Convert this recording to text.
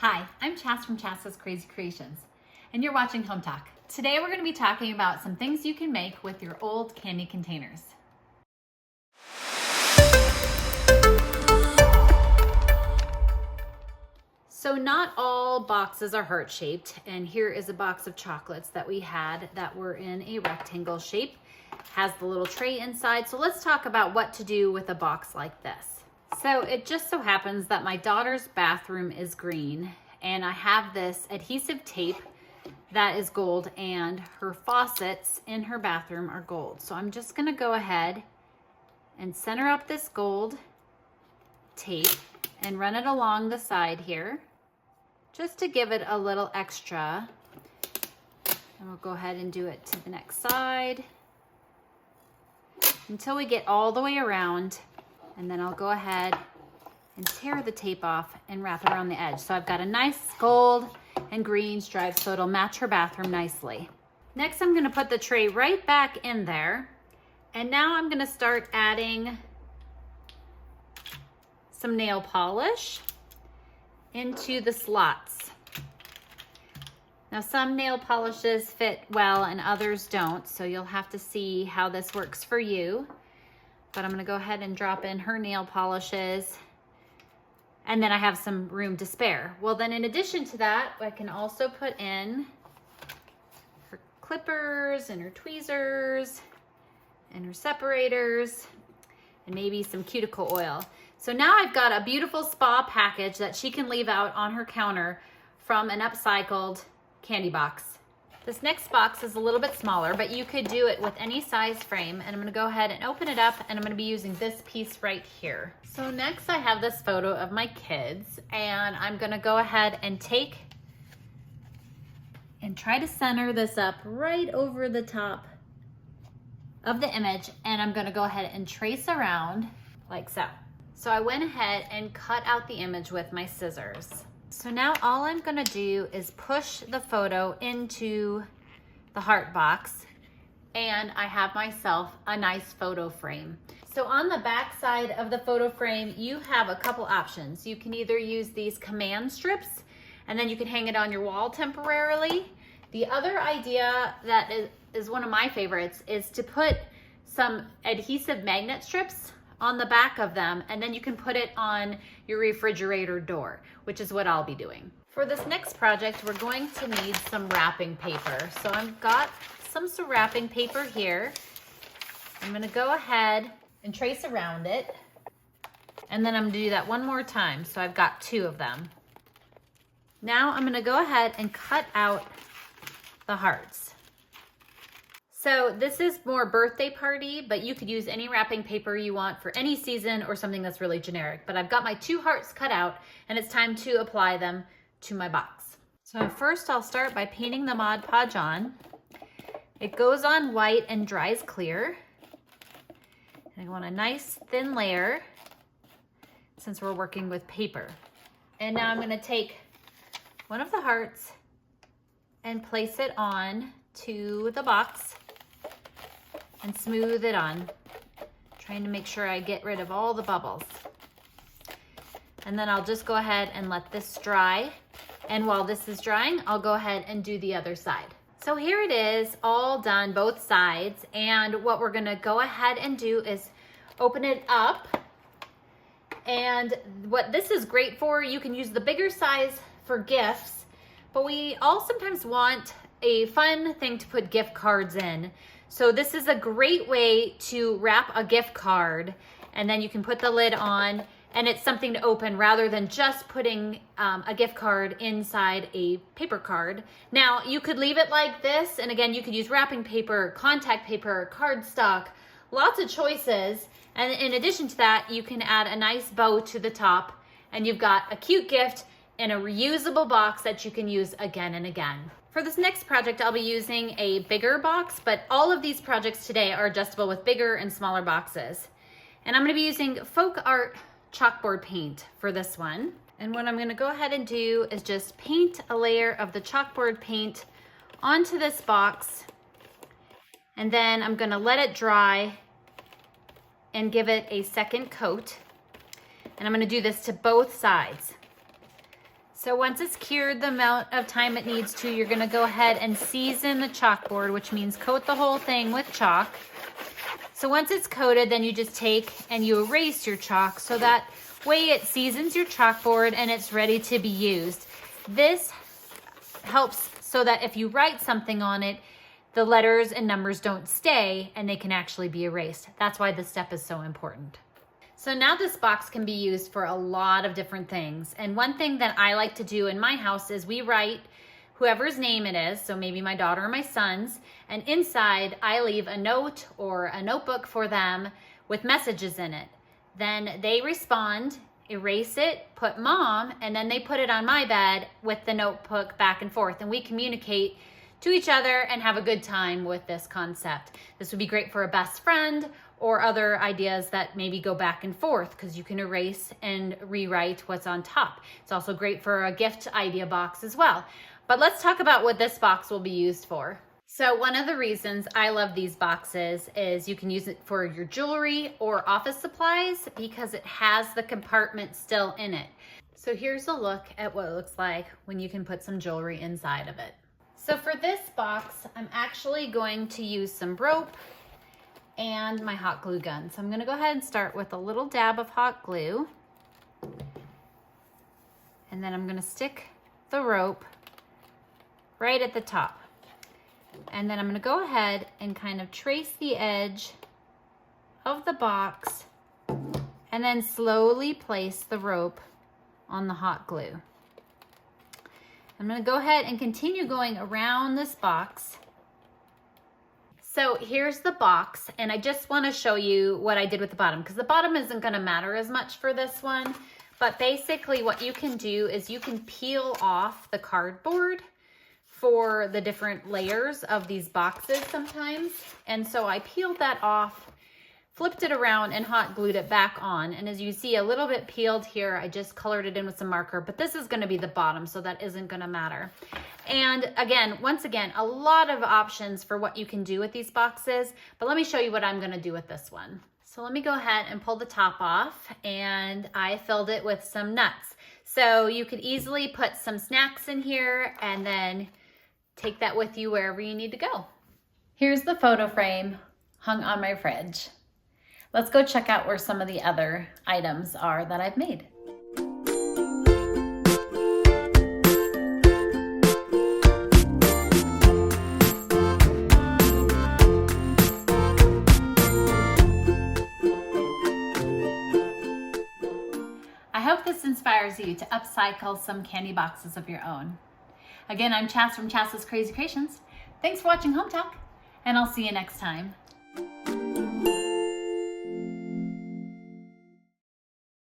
Hi, I'm Chas from Chas's Crazy Creations, and you're watching Hometalk. Today we're going to be talking about some things you can make with your old candy containers. So not all boxes are heart-shaped, and here is a box of chocolates that we had that were in a rectangle shape. Has the little tray inside, so let's talk about what to do with a box like this. So it just so happens that my daughter's bathroom is green, and I have this adhesive tape that is gold, and her faucets in her bathroom are gold. So I'm just gonna go ahead and center up this gold tape and run it along the side here, just to give it a little extra. And we'll go ahead and do it to the next side until we get all the way around. And then I'll go ahead and tear the tape off and wrap it around the edge. So I've got a nice gold and green stripe, so it'll match her bathroom nicely. Next, I'm gonna put the tray right back in there. And now I'm gonna start adding some nail polish into the slots. Now, some nail polishes fit well and others don't, so you'll have to see how this works for you. But I'm gonna go ahead and drop in her nail polishes, and then I have some room to spare. Well, then in addition to that, I can also put in her clippers and her tweezers and her separators and maybe some cuticle oil. So now I've got a beautiful spa package that she can leave out on her counter from an upcycled candy box. This next box is a little bit smaller, but you could do it with any size frame. And I'm gonna go ahead and open it up, and I'm gonna be using this piece right here. So next I have this photo of my kids, and I'm gonna go ahead and take and try to center this up right over the top of the image, and I'm gonna go ahead and trace around like so. So I went ahead and cut out the image with my scissors. So now all I'm gonna do is push the photo into the heart box, and I have myself a nice photo frame. So on the back side of the photo frame, you have a couple options. You can either use these command strips, and then you can hang it on your wall temporarily. The other idea that is one of my favorites is to put some adhesive magnet strips on the back of them, and then you can put it on your refrigerator door, which is what I'll be doing. For this next project, we're going to need some wrapping paper. So I've got some wrapping paper here. I'm gonna go ahead and trace around it, and then I'm gonna do that one more time. So I've got 2 of them. Now I'm gonna go ahead and cut out the hearts. So this is more birthday party, but you could use any wrapping paper you want for any season or something that's really generic. But I've got my 2 hearts cut out, and it's time to apply them to my box. So first I'll start by painting the Mod Podge on. It goes on white and dries clear. And I want a nice thin layer since we're working with paper. And now I'm gonna take one of the hearts and place it on to the box and smooth it on, trying to make sure I get rid of all the bubbles. And then I'll just go ahead and let this dry. And while this is drying, I'll go ahead and do the other side. So here it is, all done, both sides. And what we're gonna go ahead and do is open it up. And what this is great for, you can use the bigger size for gifts, but we all sometimes want a fun thing to put gift cards in. So this is a great way to wrap a gift card, and then you can put the lid on, and it's something to open rather than just putting a gift card inside a paper card. Now, you could leave it like this, and again, you could use wrapping paper, contact paper, cardstock, lots of choices. And in addition to that, you can add a nice bow to the top, and you've got a cute gift in a reusable box that you can use again and again. For this next project, I'll be using a bigger box, but all of these projects today are adjustable with bigger and smaller boxes. And I'm gonna be using Folk Art chalkboard paint for this one. And what I'm gonna go ahead and do is just paint a layer of the chalkboard paint onto this box. And then I'm gonna let it dry and give it a second coat. And I'm gonna do this to both sides. So once it's cured the amount of time it needs to, you're gonna go ahead and season the chalkboard, which means coat the whole thing with chalk. So once it's coated, then you just take and you erase your chalk so that way it seasons your chalkboard and it's ready to be used. This helps so that if you write something on it, the letters and numbers don't stay and they can actually be erased. That's why this step is so important. So now this box can be used for a lot of different things. And one thing that I like to do in my house is we write whoever's name it is, so maybe my daughter or my son's, and inside I leave a note or a notebook for them with messages in it. Then they respond, erase it, put mom, and then they put it on my bed with the notebook back and forth, and we communicate to each other and have a good time with this concept. This would be great for a best friend or other ideas that maybe go back and forth because you can erase and rewrite what's on top. It's also great for a gift idea box as well. But let's talk about what this box will be used for. So one of the reasons I love these boxes is you can use it for your jewelry or office supplies because it has the compartment still in it. So here's a look at what it looks like when you can put some jewelry inside of it. So for this box, I'm actually going to use some rope and my hot glue gun. So I'm gonna go ahead and start with a little dab of hot glue. And then I'm gonna stick the rope right at the top. And then I'm gonna go ahead and kind of trace the edge of the box and then slowly place the rope on the hot glue. I'm gonna go ahead and continue going around this box. So here's the box, and I just wanna show you what I did with the bottom because the bottom isn't gonna matter as much for this one, but basically what you can do is you can peel off the cardboard for the different layers of these boxes sometimes. And so I peeled that off, flipped it around and hot glued it back on. And as you see a little bit peeled here, I just colored it in with some marker, but this is gonna be the bottom, so that isn't gonna matter. And again, once again, a lot of options for what you can do with these boxes, but let me show you what I'm gonna do with this one. So let me go ahead and pull the top off, and I filled it with some nuts. So you could easily put some snacks in here and then take that with you wherever you need to go. Here's the photo frame hung on my fridge. Let's go check out where some of the other items are that I've made. I hope this inspires you to upcycle some candy boxes of your own. Again, I'm Chas from Chas's Crazy Creations. Thanks for watching Hometalk, and I'll see you next time.